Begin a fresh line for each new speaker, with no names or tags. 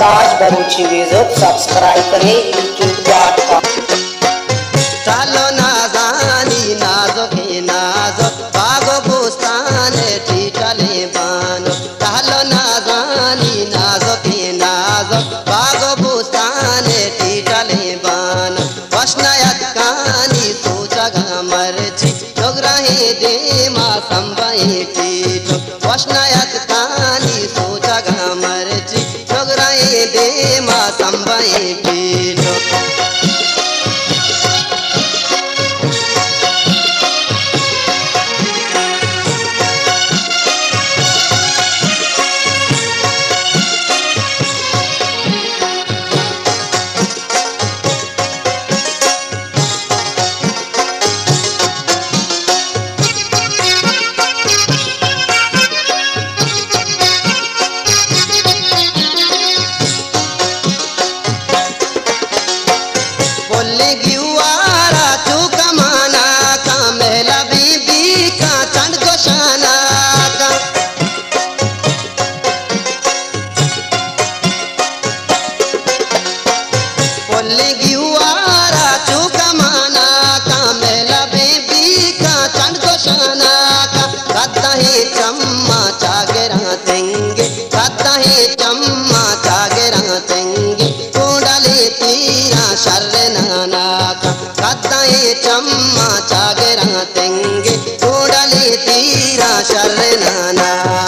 आवाज बरूची music subscribe करें YouTube.com।
चलो नाजानी नाजो के नाजो बागो बुस्तान टीटले बानो। चलो नाजानी नाजो के नाजो बागो बुस्तान टीटले बानो। वशनायत कानी सोचा गमरची जोगराहे दे मा संभाए टीटो। वशनायत कानी सोचा गमरची जोगराहे दे मा संभाए टीटो। चम्मा चागरा तेंगे खाता है चम्मा चागरा तेंगे कोडले तीरा शर्र नाना का खाता है चम्मा चागरा तेंगे कोडले तीरा शर्र नाना।